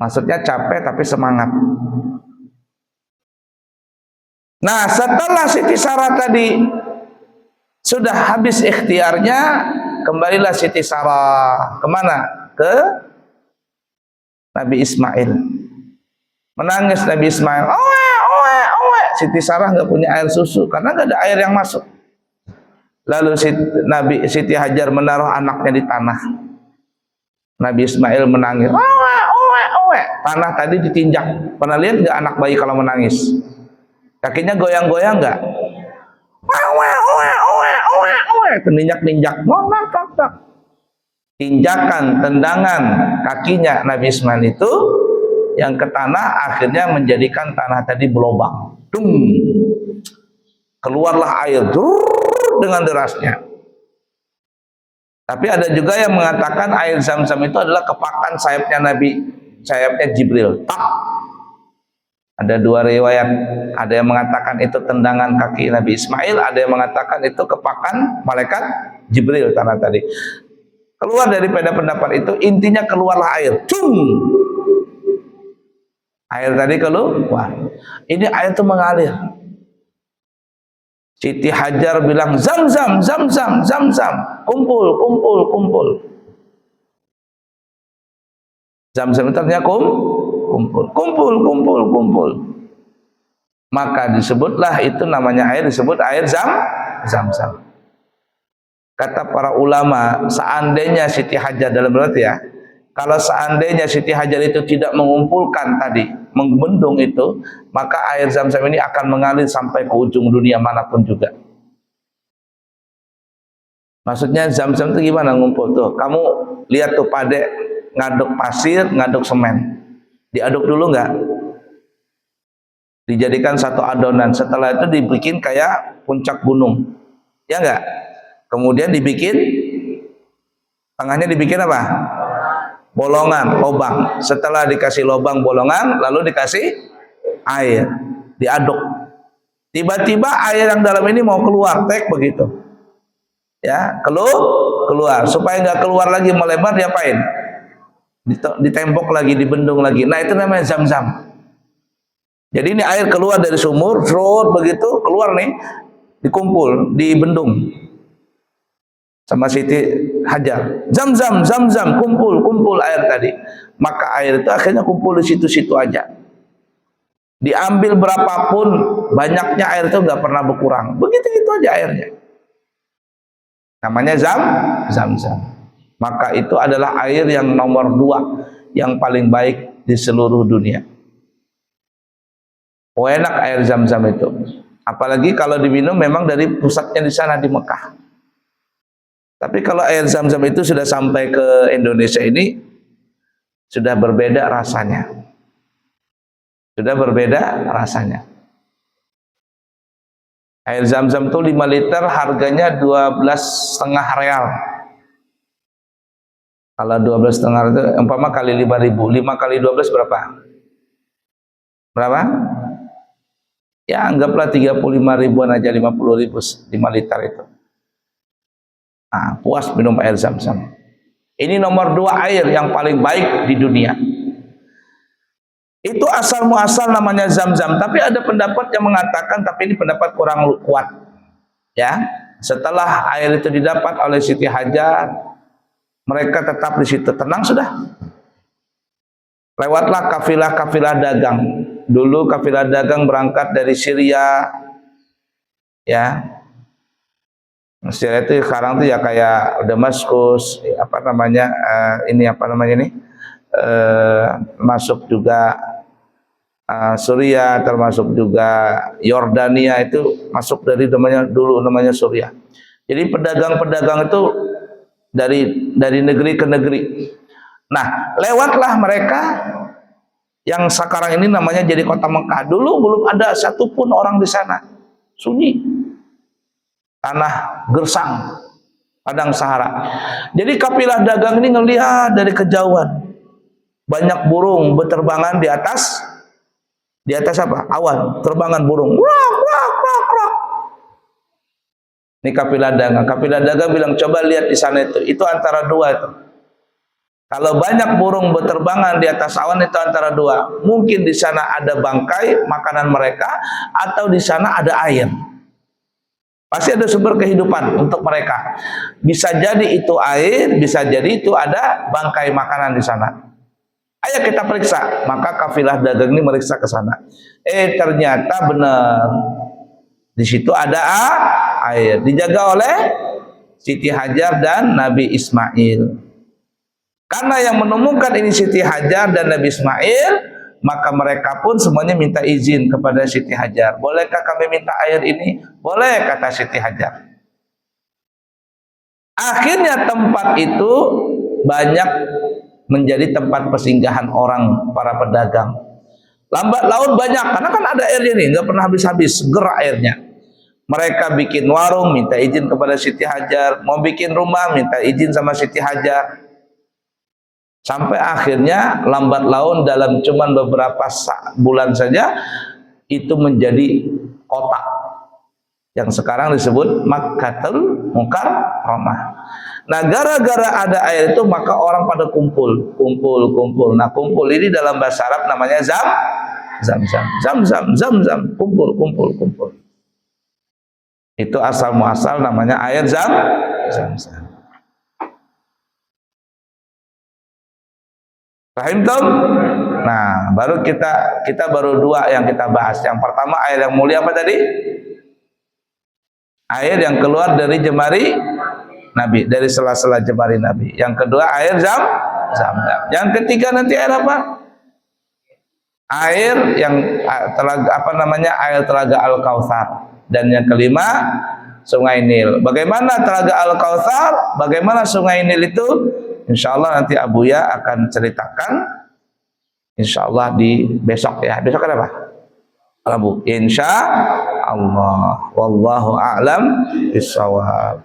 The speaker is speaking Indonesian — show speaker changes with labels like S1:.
S1: Maksudnya capek tapi semangat. Nah, setelah Siti Sarah tadi sudah habis ikhtiarnya, kembalilah Siti Sarah kemana? Ke Nabi Ismail. Menangis Nabi Ismail. Owe, owe, owe. Siti Sarah nggak punya air susu karena nggak ada air yang masuk. Lalu Siti Hajar menaruh anaknya di tanah. Nabi Ismail menangis. Owe, owe, owe. Tanah tadi ditinjak. Pernah lihat nggak anak bayi kalau menangis? Kakinya goyang-goyang nggak? Owe, owe, owe, owe, owe. Ninjak-ninjak. Tinjakan, tendangan kakinya Nabi Ismail itu yang ke tanah akhirnya menjadikan tanah tadi berlubang. Dung. Keluarlah air dengan derasnya. Tapi ada juga yang mengatakan air Zam-Zam itu adalah kepakan sayapnya Nabi, sayapnya Jibril. Tak. Ada dua riwayat, ada yang mengatakan itu tendangan kaki Nabi Ismail, ada yang mengatakan itu kepakan malaikat Jibril tanah tadi. Keluar daripada pendapat itu, intinya keluarlah air. Cung. Air tadi keluar. Ini air itu mengalir. Siti Hajar bilang, Zam-Zam, Zam-Zam, Zam-Zam. Kumpul, kumpul, kumpul. Zam-Zam itu artinya kumpul, kumpul, kumpul, kumpul. Maka disebutlah itu namanya air, disebut air Zam-Zam. Kata para ulama, seandainya Siti Hajar dalam berarti ya, kalau seandainya Siti Hajar itu tidak mengumpulkan tadi, membendung itu, maka air Zam-Zam ini akan mengalir sampai ke ujung dunia manapun juga. Maksudnya Zam-Zam itu gimana ngumpul tuh? Kamu lihat tuh Pade ngaduk pasir, ngaduk semen. Diaduk dulu nggak? Dijadikan satu adonan. Setelah itu dibikin kayak puncak gunung. Ya nggak? Kemudian dibikin, tengahnya dibikin apa? Bolongan, lobang. Setelah dikasih lobang bolongan, lalu dikasih air, diaduk. Tiba-tiba air yang dalam ini mau keluar, tek begitu. Ya, keluar. Supaya nggak keluar lagi melebar, diapain? Ditembok lagi, dibendung lagi. Nah itu namanya Zam-Zam. Jadi ini air keluar dari sumur, begitu keluar nih, dikumpul, dibendung. Sama Siti Hajar, Zam-Zam, Zam-Zam, kumpul, kumpul air tadi. Maka air itu akhirnya kumpul di situ-situ aja. Diambil berapapun banyaknya air itu nggak pernah berkurang. Begitu-gitu aja airnya. Namanya Zam-Zam. Maka itu adalah air yang nomor 2 yang paling baik di seluruh dunia. Oh, enak air Zam-Zam itu. Apalagi kalau diminum memang dari pusatnya di sana di Mekah. Tapi kalau air Zam-Zam itu sudah sampai ke Indonesia ini, sudah berbeda rasanya. Sudah berbeda rasanya. Air Zam-Zam itu 5 liter harganya 12,5 real. Kalau 12,5 itu umpama kali 5.000, 5 kali 12 berapa? Berapa? Ya anggaplah 35 ribuan aja, 50 ribu 5 liter itu. Nah, puas minum air Zam-Zam. Ini nomor 2 air yang paling baik di dunia. Itu asal muasal namanya Zam-Zam. Tapi ada pendapat yang mengatakan, tapi ini pendapat kurang kuat. Ya, setelah air itu didapat oleh Siti Hajar, mereka tetap di situ tenang sudah. Lewatlah kafilah-kafilah dagang. Dulu kafilah dagang berangkat dari Syria, ya. Syria itu sekarang tuh ya kayak Damaskus, apa namanya masuk juga Suriah, termasuk juga Yordania itu masuk dari namanya Suriah. Jadi pedagang-pedagang itu dari negeri ke negeri. Nah, lewatlah mereka yang sekarang ini namanya jadi kota Mekah. Dulu belum ada satupun orang di sana, sunyi. Tanah gersang, padang Sahara. Jadi kafilah dagang ini ngelihat dari kejauhan banyak burung berterbangan di atas apa? Awan, terbangan burung. Wrak, wrak, wrak, wrak. Ini kafilah dagang. Kafilah dagang bilang, coba lihat di sana itu antara 2 itu. Kalau banyak burung berterbangan di atas awan itu antara dua. Mungkin di sana ada bangkai makanan mereka, atau di sana ada air. Pasti ada sumber kehidupan untuk mereka. Bisa jadi itu air, bisa jadi itu ada bangkai makanan di sana. Ayo kita periksa. Maka kafilah dagang ini meriksa ke sana. Ternyata benar. Di situ ada air. Dijaga oleh Siti Hajar dan Nabi Ismail. Karena yang menemukan ini Siti Hajar dan Nabi Ismail, maka mereka pun semuanya minta izin kepada Siti Hajar. Bolehkah kami minta air ini? Boleh, kata Siti Hajar. Akhirnya tempat itu banyak menjadi tempat persinggahan orang, para pedagang. Lambat laun banyak, karena kan ada airnya nih, nggak pernah habis-habis, gerak airnya. Mereka bikin warung, minta izin kepada Siti Hajar. Mau bikin rumah, minta izin sama Siti Hajar. Sampai akhirnya lambat laun dalam cuman beberapa bulan saja itu menjadi kota yang sekarang disebut Makkatul Mukarramah. Nah, gara-gara ada air itu maka orang pada kumpul. Nah, kumpul ini dalam bahasa Arab namanya zam, kumpul. Itu asal muasal namanya air zam. Fahimtum? Nah, baru kita baru dua yang kita bahas. Yang pertama air yang mulia apa tadi? Air yang keluar dari jemari Nabi, dari sela-sela jemari Nabi. Yang kedua air zam. Yang ketiga nanti air apa? Air yang telaga air telaga Al-Kautsar. Dan yang kelima Sungai Nil. Bagaimana telaga Al-Kautsar? Bagaimana Sungai Nil itu? Insya Allah nanti Abuya akan ceritakan. Insya Allah di besok ya. Besok ada apa? Rabu. Insya Allah. Wallahu a'lam bishawab.